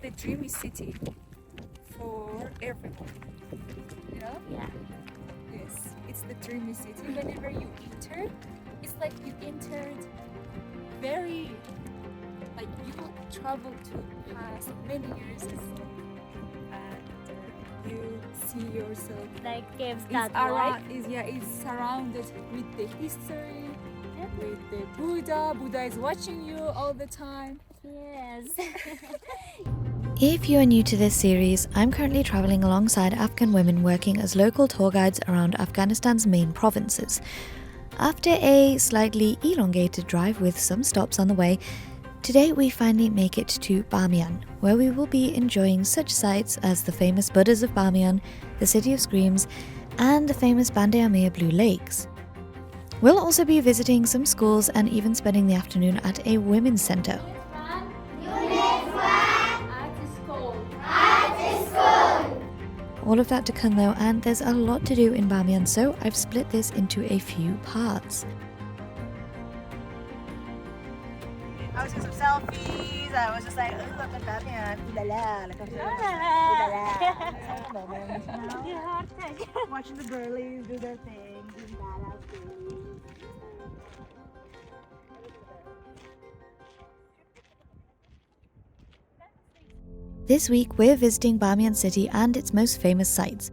the dreamy city for everyone. You know? Yeah. Yes, it's the dreamy city. Whenever you enter, it's like you entered very, like you travel to past many years ago, and you see yourself. Like gives It's that around, vibe. it's surrounded with the history, Yeah. with the Buddha. Buddha is watching you all the time. Yes. If you are new to this series, I'm currently traveling alongside Afghan women working as local tour guides around Afghanistan's main provinces. After a slightly elongated drive with some stops on the way, today we finally make it to Bamiyan, where we will be enjoying such sights as the famous Buddhas of Bamiyan, the City of Screams, and the famous Bamiyan Blue Lakes. We'll also be visiting some schools and even spending the afternoon at a women's centre. All of that to come though, and there's a lot to do in Bamiyan, so I've split this into a few parts. I was doing some selfies. I was just like, oh, I'm in Bamiyan. Ooh la la. Like, ooh la la. Watching the girlies do their thing. Doing badass things. This week we're visiting Bamiyan City and its most famous sites.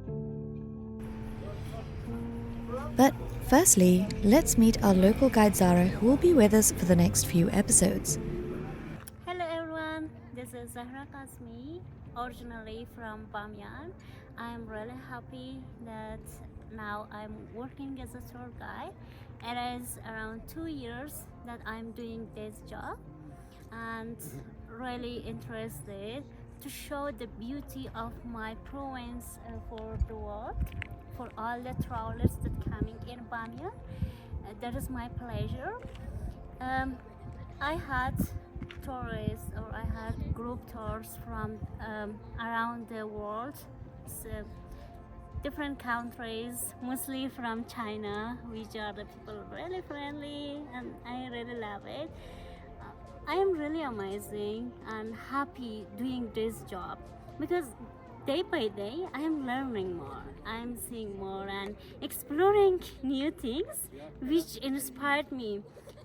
But firstly, let's meet our local guide Zahra, who will be with us for the next few episodes. Hello everyone, this is Zahra, originally from Bamiyan. I'm really happy that now I'm working as a tour guide. It is around 2 years that I'm doing this job and really interested to show the beauty of my province for the world, for all the travelers that coming in Bamiyan. That is my pleasure. I had tourists, or I had group tours from around the world, so different countries, mostly from China, which are the people really friendly, and I really love it. I am really amazing and happy doing this job because day by day I am learning more, I am seeing more and exploring new things, which inspired me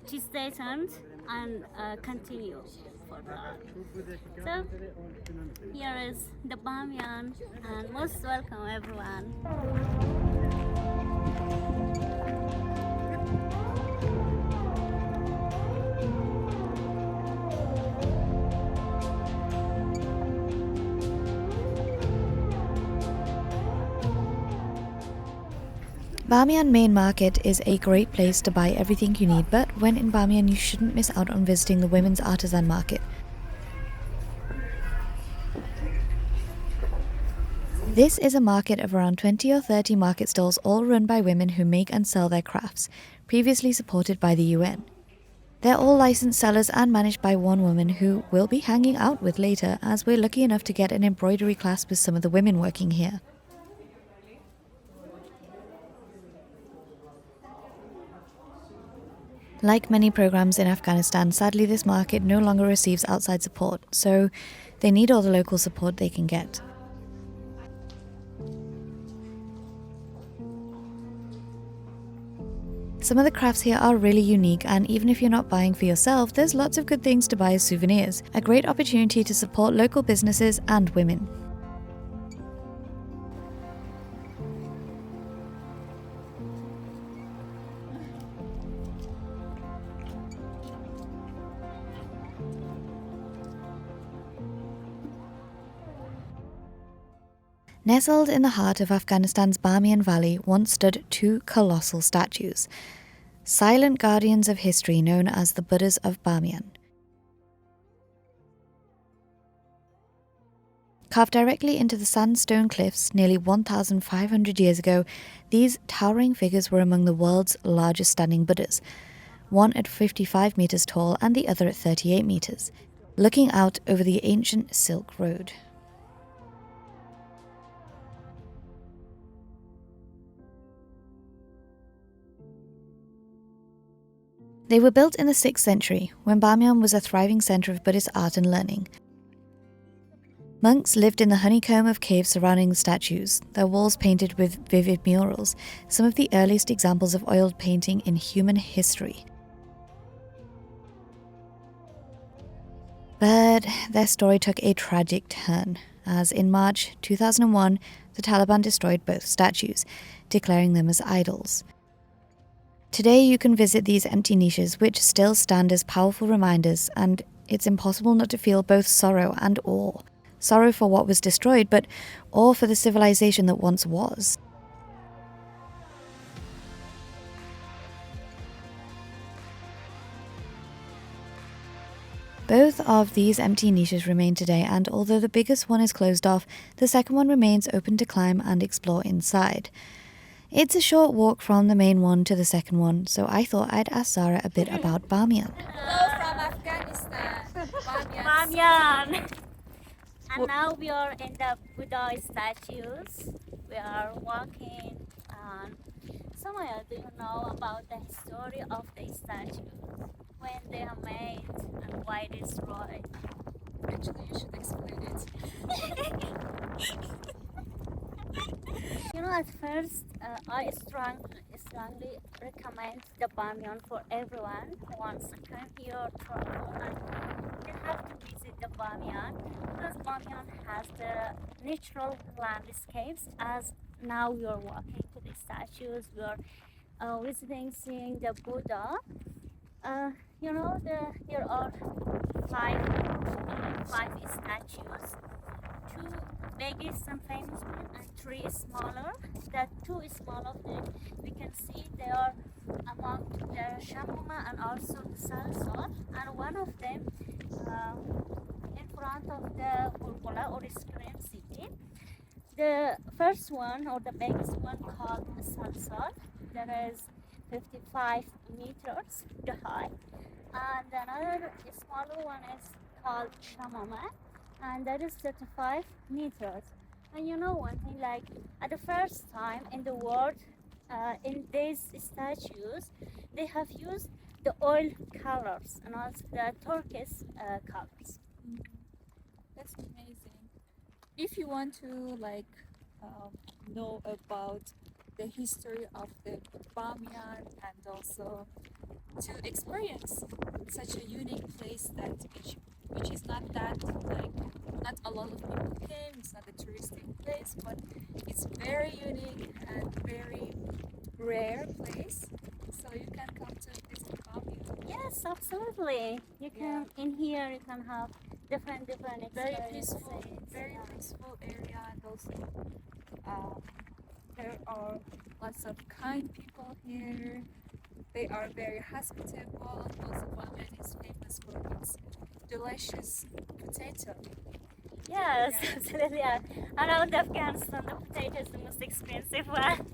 to stay tuned and continue further. So here is the Bamiyan, and most welcome everyone. Bamiyan Main Market is a great place to buy everything you need, but when in Bamiyan you shouldn't miss out on visiting the women's artisan market. This is a market of around 20 or 30 market stalls, all run by women who make and sell their crafts, previously supported by the UN. They're all licensed sellers and managed by one woman who we'll be hanging out with later, as we're lucky enough to get an embroidery class with some of the women working here. Like many programs in Afghanistan, sadly this market no longer receives outside support, so they need all the local support they can get. Some of the crafts here are really unique, and even if you're not buying for yourself, there's lots of good things to buy as souvenirs. A great opportunity to support local businesses and women. Nestled in the heart of Afghanistan's Bamiyan Valley once stood two colossal statues, silent guardians of history known as the Buddhas of Bamiyan. Carved directly into the sandstone cliffs nearly 1,500 years ago, these towering figures were among the world's largest standing Buddhas, one at 55 meters tall and the other at 38 meters, looking out over the ancient Silk Road. They were built in the 6th century, when Bamiyan was a thriving centre of Buddhist art and learning. Monks lived in the honeycomb of caves surrounding the statues, their walls painted with vivid murals, some of the earliest examples of oil painting in human history. But their story took a tragic turn, as in March 2001, the Taliban destroyed both statues, declaring them as idols. Today you can visit these empty niches, which still stand as powerful reminders, and it's impossible not to feel both sorrow and awe. Sorrow for what was destroyed, but awe for the civilization that once was. Both of these empty niches remain today, and although the biggest one is closed off, the second one remains open to climb and explore inside. It's a short walk from the main one to the second one, so I thought I'd ask Zahra a bit about Bamiyan. Hello from Afghanistan. Bamiyan. Bamiyan. And now we are in the Buddha statues. We are walking. And Somaya, do you know about the history of the statues? When they are made and why destroyed? Actually, you should explain it. You know, at first, I strongly recommend the Bamiyan for everyone who wants to come here, travel, and they have to visit the Bamiyan because Bamiyan has the natural landscapes. As now we are walking to the statues, we are visiting, seeing the Buddha. You know, there are five statues. Two biggest and famous one, and three smaller. The two small of them, we can see they are among the Shamuma and also the Salsal, and one of them in front of the Bulbula or Screen City. The first one or the biggest one called Salsal, that is 55 meters high, and another smaller one is called Shamama, and that is 35 meters. And you know one thing, like at the first time in the world, in these statues, they have used the oil colors and also the turquoise colors. That's amazing. If you want to know about the history of the Bamiyan and also to experience such a unique place that which is not that not a lot of people came, it's not a touristic place, but it's very unique and very rare place, so you can come to visit Bamiyan. Yes, absolutely. You can in here you can have different Very experiences. peaceful area, and also there are lots of kind people here. They are very hospitable, and also Bamiyan is famous for its delicious potato. Yes, absolutely. Around Afghanistan, the potato is the most expensive one.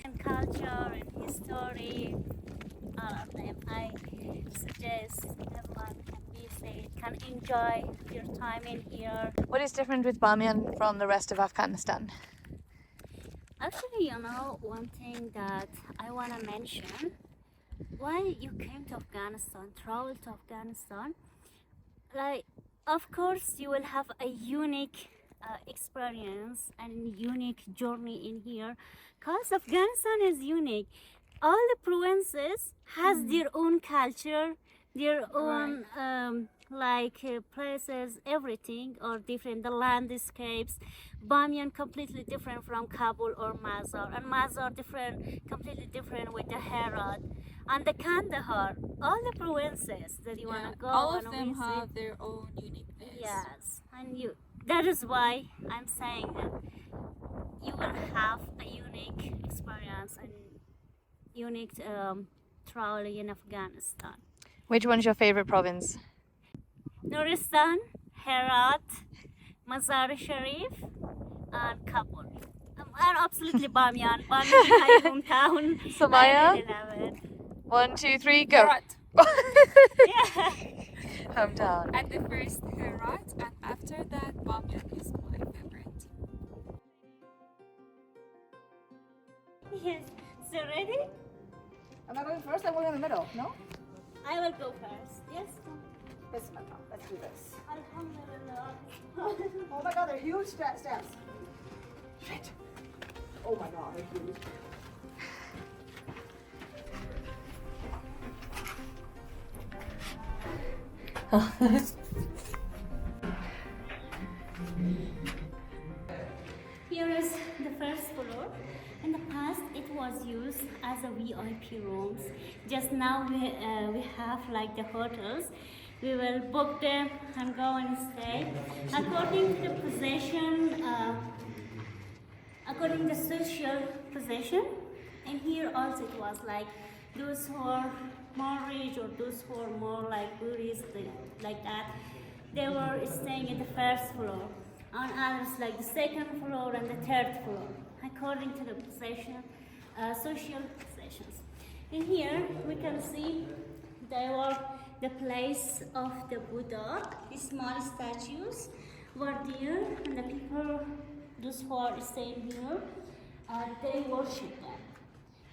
And culture and history, all of them. I suggest everyone can visit, can enjoy your time in here. What is different with Bamiyan from the rest of Afghanistan? Actually, you know, one thing that I want to mention, why you came to Afghanistan, travel to Afghanistan, like, of course, you will have a unique experience and unique journey in here, because Afghanistan is unique. All the provinces has their own culture, their own places, everything are different. The landscapes, Bamiyan completely different from Kabul or Mazar, and Mazar different, completely different with the Herat and the Kandahar. All the provinces that you wanna go, all of wanna them visit. have their own uniqueness. Yes, and that is why I'm saying that you will have a unique experience and unique travel in Afghanistan. Which one's your favorite province? Nuristan, Herat, Mazar Sharif, and Kabul. And absolutely Bamiyan. Bamiyan is my hometown. Somaya? I really love it. 1, 2, 3, go! Herat. Yeah. Hometown. At the first Herat, and after that Bamiyan is my favorite. Yes. So ready? Am I going first? I'm going in the middle, no? I will go first. Yes. Bismillah. Let's do this. Alhamdulillah. Oh my God, they're huge steps. Shit. Oh my God, they're huge. Here is the first floor. In the past, it was used as a VIP rooms. Just now we have like the hotels. We will book them and go and stay. According to the possession, according to social possession, and here also it was like those who are more rich or those who are more like Buddhists, like that, they were staying in the first floor. On others like the second floor and the third floor, according to the possession, social possessions. In here we can see they were the place of the Buddha. These small statues were there, and the people, those who are staying here, they worship them.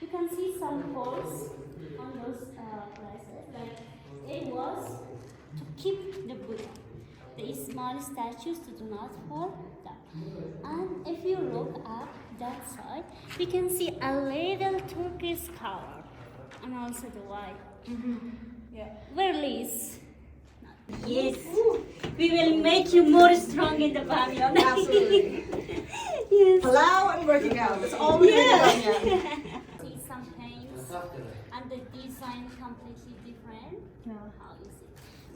You can see some holes on those places. Like it was to keep the Buddha. These small statues to do not fall down. And if you look up that side, we can see a little Turkish color and also the white. Yeah. Where Liz? Yes. We will make you more strong in the Bamiyan. Absolutely. Yes. Palau and working out. That's all we're doing. See some paints and the design completely different. How you see.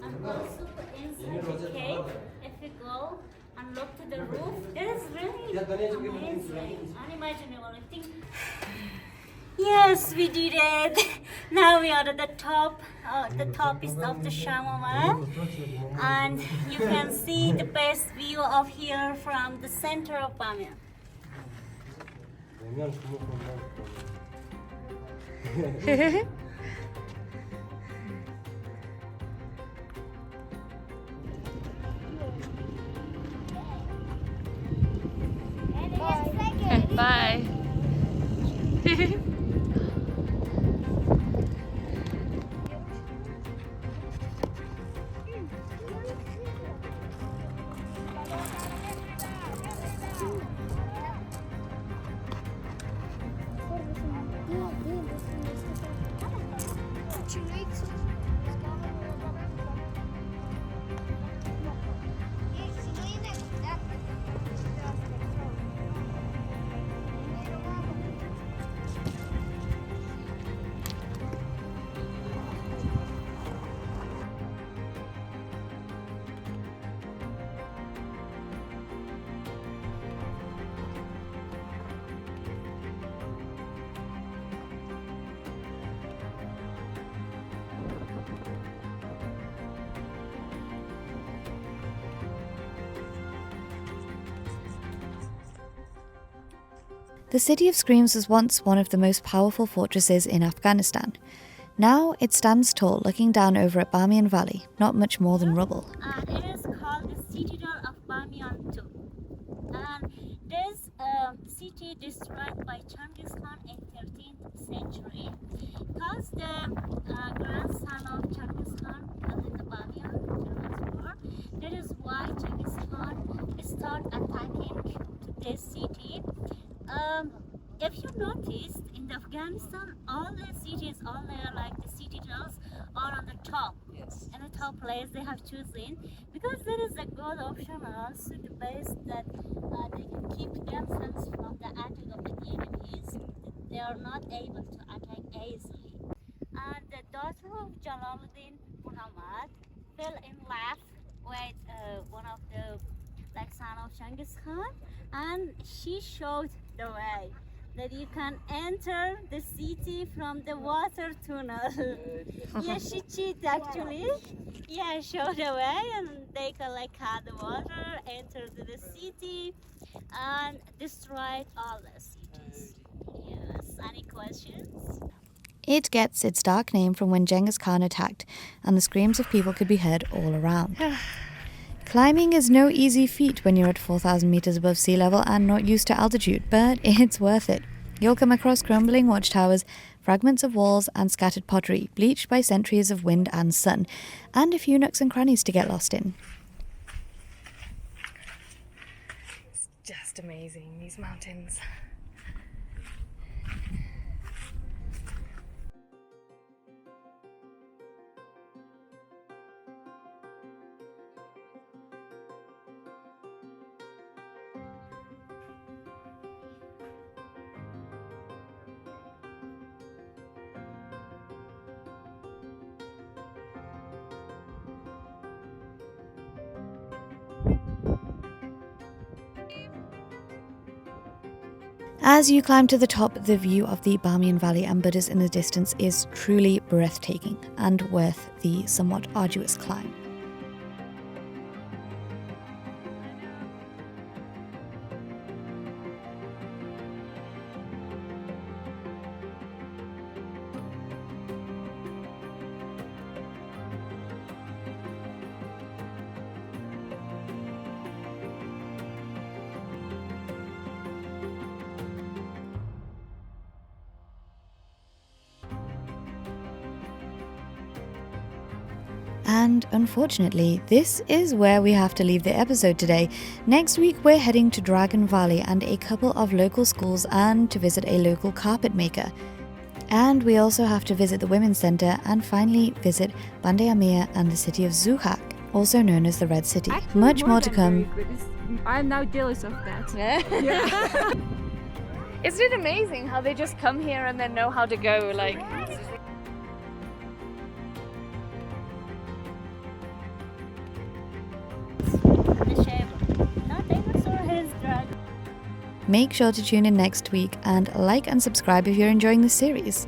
And also inside the cave, if you go and look to the roof, it is really amazing, unimaginable. I think. Yes, we did it. Now we are at the top. The top is of the Somaya, and you can see the best view of here from the center of Bamiyan. Bye. The City of Screams was once one of the most powerful fortresses in Afghanistan. Now it stands tall looking down over at Bamiyan Valley, not much more than rubble. And it is called the Citadel of Bamiyan too. And this city destroyed by Genghis Khan in 13th century, because the grandson of Genghis Khan was in the Bamiyan war. That is why Genghis Khan started attacking to this city. If you noticed, in Afghanistan, all the cities, all the like the citadels are on the top. Yes. And the top place they have chosen because there is a good option and also the base that they can keep themselves from the attack of the enemies. They are not able to attack easily. And the daughter of Jalaluddin Muhammad fell in love with one of the like son of Genghis Khan, and she showed the way that you can enter the city from the water tunnel. Yeah, she cheated actually. Yeah, showed the way, and they can like cut the water, enter to the city, and destroyed all the cities. Yes. Any questions? It gets its dark name from when Genghis Khan attacked, and the screams of people could be heard all around. Climbing is no easy feat when you're at 4,000 meters above sea level and not used to altitude, but it's worth it. You'll come across crumbling watchtowers, fragments of walls and scattered pottery, bleached by centuries of wind and sun, and a few nooks and crannies to get lost in. It's just amazing, these mountains. As you climb to the top, the view of the Bamiyan Valley and Buddhas in the distance is truly breathtaking and worth the somewhat arduous climb. And unfortunately, this is where we have to leave the episode today. Next week, we're heading to Dragon Valley and a couple of local schools and to visit a local carpet maker. And we also have to visit the Women's Centre and finally visit Bandar Amir and the city of Zuhak, also known as the Red City. Actually, Much more to than come. very good. I'm now jealous of that. Yeah. Isn't it amazing how they just come here and then know how to go? Like, The shape. That dinosaur has dragon. Make sure to tune in next week and like and subscribe if you're enjoying this series.